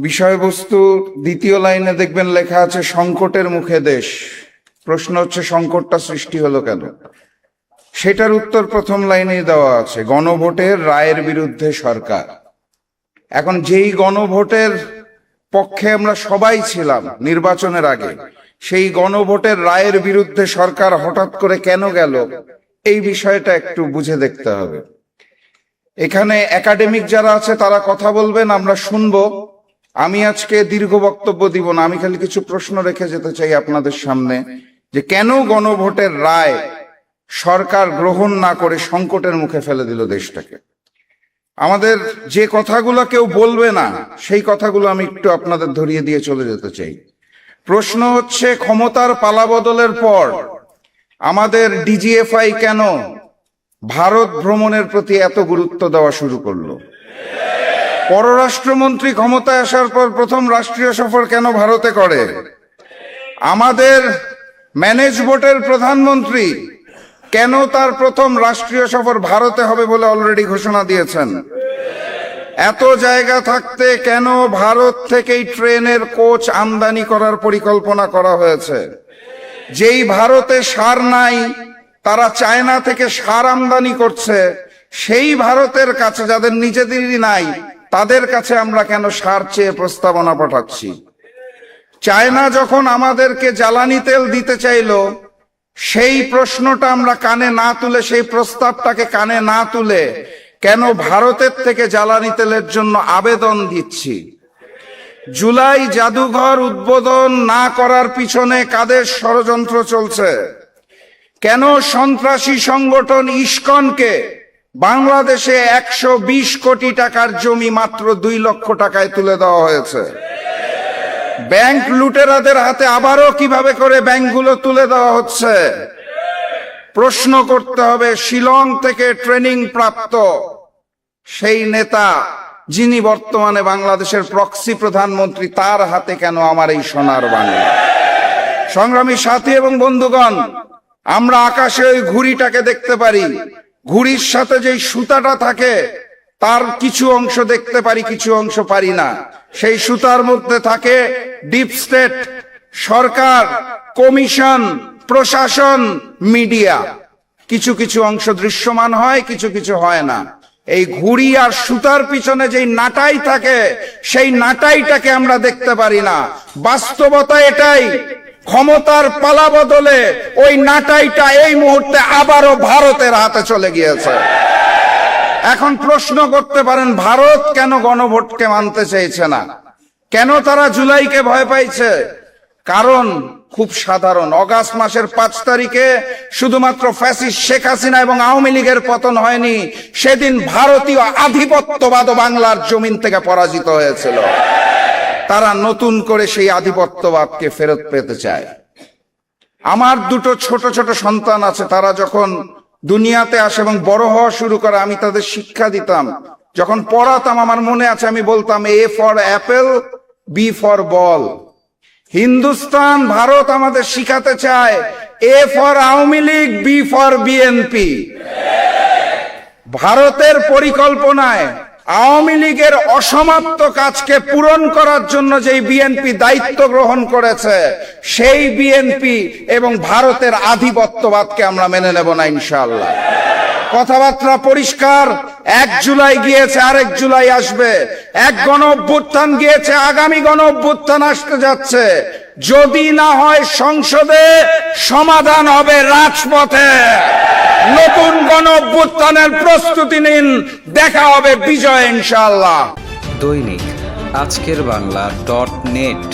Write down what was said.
বিষয়বস্তু দ্বিতীয় লাইনে দেখবেন লেখা আছে সংকটের মুখে দেশ। প্রশ্ন হচ্ছে সংকটটা সৃষ্টি হলো কেন? সেটার উত্তর প্রথম লাইনেই দেওয়া আছে, গণভোটের রায়ের বিরুদ্ধে সরকার। এখন যেই গণভোটের পক্ষে আমরা সবাই ছিলাম নির্বাচনের আগে, সেই গণভোটের রায়ের বিরুদ্ধে সরকার হঠাৎ করে কেন গেল, এই বিষয়টা একটু বুঝে দেখতে হবে। এখানে একাডেমিক যারা আছে তারা কথা বলবেন, আমরা শুনবো। আমি আজকে দীর্ঘ বক্তব্য দিব না, আমি খালি কিছু প্রশ্ন রেখে যেতে চাই আপনাদের সামনে, যে কেন গণভোটের রায় সরকার গ্রহণ না করে সংকটের মুখে ফেলে দিল দেশটাকে। আমাদের যে কথাগুলো কেউ বলবে না, সেই কথাগুলো আমি একটু আপনাদের ধরিয়ে দিয়ে চলে যেতে চাই। প্রশ্ন হচ্ছে, ক্ষমতার পালাবদলের পর আমাদের ডিজিএফআই কেন ভারত ভ্রমণের প্রতি এত গুরুত্ব দেওয়া শুরু করলো? পররাষ্ট্রমন্ত্রী ক্ষমতায় আসার পর প্রথম রাষ্ট্রীয় সফর কেন ভারতে করে? আমাদের ম্যানেজ বোর্ডের প্রধানমন্ত্রী কেন তার প্রথম রাষ্ট্রীয় সফর ভারতে হবে বলে অলরেডি ঘোষণা দিয়েছেন? এত জায়গা থাকতে কেন ভারত থেকেই ট্রেনের কোচ আমদানি করার পরিকল্পনা করা হয়েছে? যেই ভারতে সার নাই, তারা চায়না থেকে সার আমদানি করছে, সেই ভারতের কাছে যাদের নিজেদেরই নাই, তাদের কাছে আমরা কেন সার চেয়ে প্রস্তাবনা পাঠাচ্ছি? চায়না যখন আমাদেরকে জ্বালানি তেল দিতে চাইলো, সেই প্রশ্নটা আমরা কানে না তুলে, সেই প্রস্তাবটাকে কানে না তুলে কেন ভারতের থেকে জ্বালানি তেলের জন্য আবেদন দিচ্ছি? জুলাই জাদুঘর উদ্বোধন না করার পিছনে কাদের ষড়যন্ত্র চলছে? কেন সন্ত্রাসী সংগঠন ইসকনকে বাংলাদেশে 120 কোটি টাকার জমি মাত্র 2 লক্ষ টাকায় তুলে দেওয়া হয়েছে? ব্যাংক লুটেরাদের হাতে আবারও কিভাবে করে ব্যাংকগুলো তুলে দেওয়া হচ্ছে? প্রশ্ন করতে হবে, শিলং থেকে ট্রেনিং প্রাপ্ত সেই নেতা যিনি বর্তমানে বাংলাদেশের প্রক্সি প্রধানমন্ত্রী, তার হাতে কেন আমার এই সোনার বাংলা? সংগ্রামী সাথী এবং বন্ধুগণ, আমরা আকাশে ওই ঘুড়িটাকে দেখতে পারি, ঘুড়ির সাথে যেই সুতাটা থাকে তার কিছু অংশ দেখতে পারি, কিছু অংশ পারি না। সেই সুতার মধ্যে থাকে ডিপ স্টেট, সরকার, কমিশন, প্রশাসন, মিডিয়া। কিছু কিছু অংশ দৃশ্যমান হয়, কিছু কিছু হয় না। এই ঘুড়ি আর সুতার পিছনে যেই নাটাই থাকে, সেই নাটাইটাকে আমরা দেখতে পারি না। বাস্তবতা এটাই, ক্ষমতার পালা বদলে ওই নাটাইটা এই মুহূর্তে আবারও ভারতের হাতে চলে গিয়েছে। এখন প্রশ্ন করতে পারেন, ভারত কেন গণভোটকে মানতে চাইছে না? কেন তারা জুলাইকে ভয় পাইছে? কারণ খুব সাধারণ। অগাস্ট মাসের 5 তারিখে শুধুমাত্র ফ্যাসিস্ট শেখ হাসিনা এবং আওয়ামী লীগের পতন হয়নি, সেদিন ভারতীয় আধিপত্যবাদ বাংলার জমিন থেকে পরাজিত হয়েছিল। তারা নতুন করে সেই আধিপত্যবাদকে ফেরত পেতে চায়। আমার 2 ছোট ছোট সন্তান আছে, তারা যখন দুনিয়াতে আসে এবং বড় হওয়া শুরু করে, আমি তাদের শিক্ষা দিতাম। যখন পড়াতাম, আমার মনে আছে আমি বলতাম, A for apple, B for ball. Hindustan, Bharat আমাদের শিখাতে চায় A for Awami League, B for BNP. ভারতের পরিকল্পনায় আওয়ামী লীগের অসমাপ্ত কাজকে পূরণ করার জন্য যেই বিএনপি দায়িত্ব গ্রহণ করেছে, সেই বিএনপি এবং ভারতের আধিপত্যবাদকে আমরা মেনে নেব না ইনশাআল্লাহ। কথাবার্তা পরিষ্কার। 1 জুলাই গিয়েছে, আরেক জুলাই আসবে। এক গণ অভ্যুত্থান গিয়েছে, আগামী গণ অভ্যুত্থান আসতে যাচ্ছে। যদি না হয় সংসদে, সমাধান হবে রাজপথে। নতুন গণ অভ্যুত্থানের প্রস্তুতি নিন, দেখা হবে বিজয় ইনশাআল্লাহ। দৈনিক আজকের বাংলা .net